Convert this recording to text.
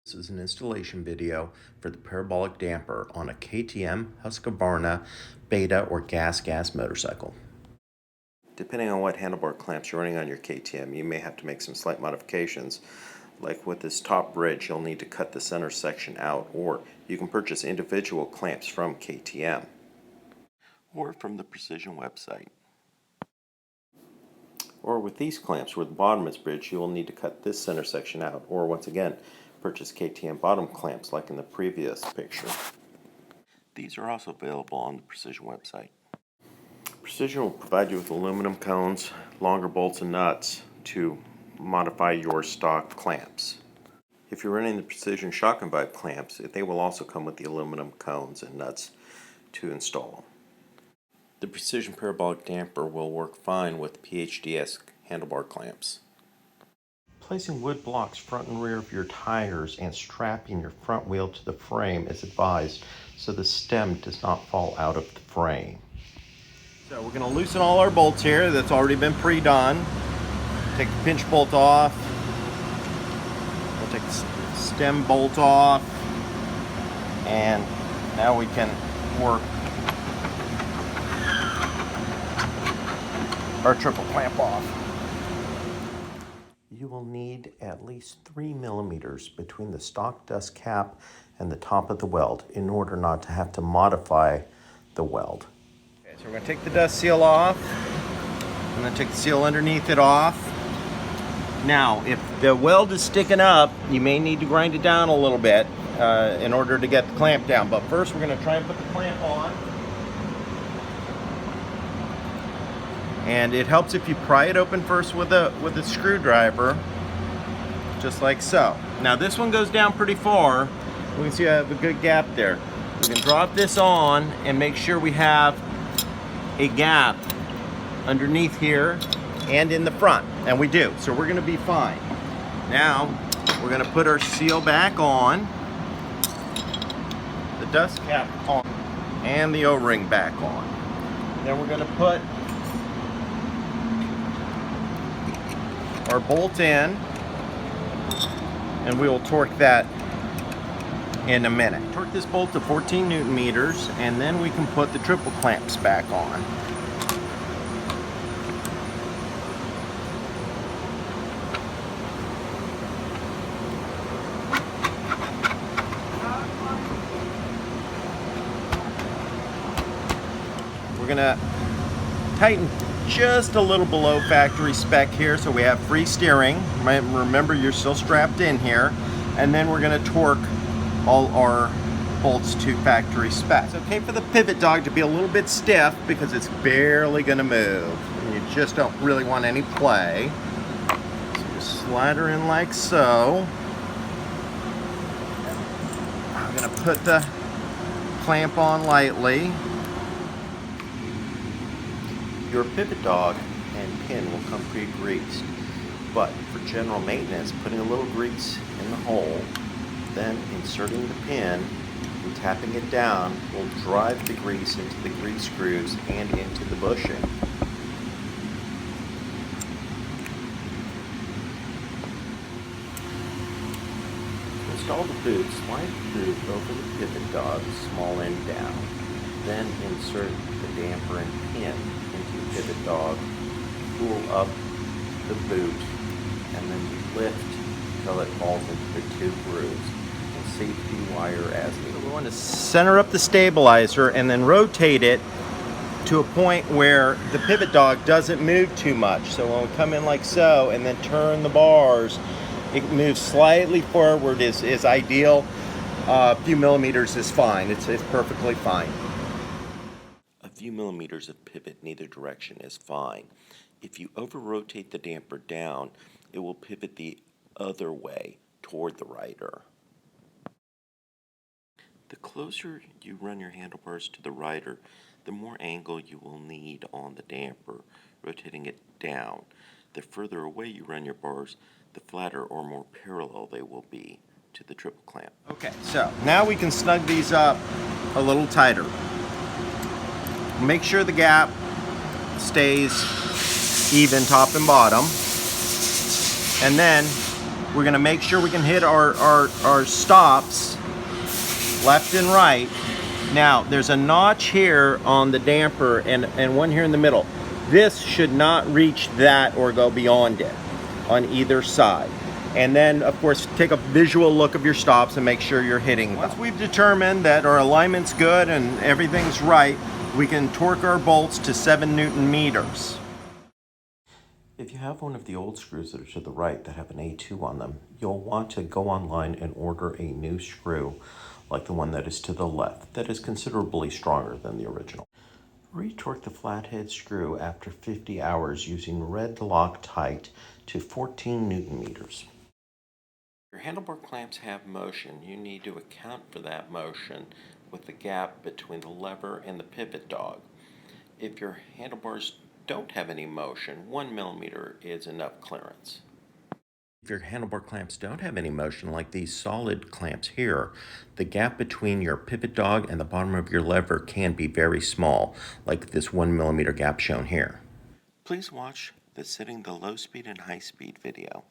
This is an installation video for the parabolic damper on a KTM, Husqvarna, Beta, or GasGas motorcycle. Depending on what handlebar clamps you're running on your KTM, you may have to make some slight modifications. Like with this top bridge, you'll need to cut the center section out, or you can purchase individual clamps from KTM or from the Precision website. Or with these clamps where the bottom is bridged, you will need to cut this center section out, or once again, purchase KTM bottom clamps like in the previous picture. These are also available on the Precision website. Precision will provide you with aluminum cones, longer bolts and nuts to modify your stock clamps. If you're running the Precision Shock and Vibe clamps, they will also come with the aluminum cones and nuts to install them. The Precision Parabolic Damper will work fine with PHDS handlebar clamps. Placing wood blocks front and rear of your tires and strapping your front wheel to the frame is advised so the stem does not fall out of the frame. So we're going to loosen all our bolts here. That's already been pre-done. Take the pinch bolt off. We'll take the stem bolt off. And now we can work our triple clamp off. You will need at least 3 millimeters between the stock dust cap and the top of the weld in order not to have to modify the weld. Okay, so we're going to take the dust seal off and then take the seal underneath it off. Now, if the weld is sticking up, you may need to grind it down a little bit in order to get the clamp down. But first, we're going to try and put the clamp on. And it helps if you pry it open first with a screwdriver, just like so. Now this one goes down pretty far. We can see I have a good gap there. We can drop this on and make sure we have a gap underneath here and in the front, and we do. So we're gonna be fine. Now we're gonna put our seal back on, the dust cap on, and the O-ring back on. Then we're gonna put our bolt in, and we will torque that in a minute. Torque this bolt to 14 Newton meters, and then we can put the triple clamps back on. We're gonna tighten just a little below factory spec here, so we have free steering. Remember, you're still strapped in here. And then we're going to torque all our bolts to factory spec. It's okay for the pivot dog to be a little bit stiff because it's barely going to move. And you just don't really want any play. So just slide her in like so. I'm going to put the clamp on lightly. Your pivot dog and pin will come pre-greased, but for general maintenance, putting a little grease in the hole, then inserting the pin and tapping it down will drive the grease into the grease screws and into the bushing. To install the boot, slide the boot over the pivot dog, small end down, then insert the damper and pin into the pivot dog, pull up the boot, and then lift until it falls into the two grooves, and safety wire as needed. We want to center up the stabilizer and then rotate it to a point where the pivot dog doesn't move too much. So when we come in like so and then turn the bars, it moves slightly forward is ideal. A few millimeters is fine. It's perfectly fine. A few millimeters of pivot in either direction is fine. If you over-rotate the damper down, it will pivot the other way toward the rider. The closer you run your handlebars to the rider, the more angle you will need on the damper, rotating it down. The further away you run your bars, the flatter or more parallel they will be to the triple clamp. Okay, so now we can snug these up a little tighter. Make sure the gap stays even top and bottom, and then We're gonna make sure we can hit our stops left and right. Now, there's a notch here on the damper and one here in the middle. This should not reach that or go beyond it on either side. And then, of course, take a visual look of your stops and make sure you're hitting them. Once we've determined that our alignment's good and everything's right, we can torque our bolts to 7 Newton meters. If you have one of the old screws that are to the right that have an A2 on them, you'll want to go online and order a new screw like the one that is to the left, that is considerably stronger than the original. Retorque the flathead screw after 50 hours using red Loctite to 14 Newton meters. Your handlebar clamps have motion. You need to account for that motion with the gap between the lever and the pivot dog. If your handlebars don't have any motion, 1 millimeter is enough clearance. If your handlebar clamps don't have any motion, like these solid clamps here, the gap between your pivot dog and the bottom of your lever can be very small, like this 1 millimeter gap shown here. Please watch the setting the low speed and high speed video.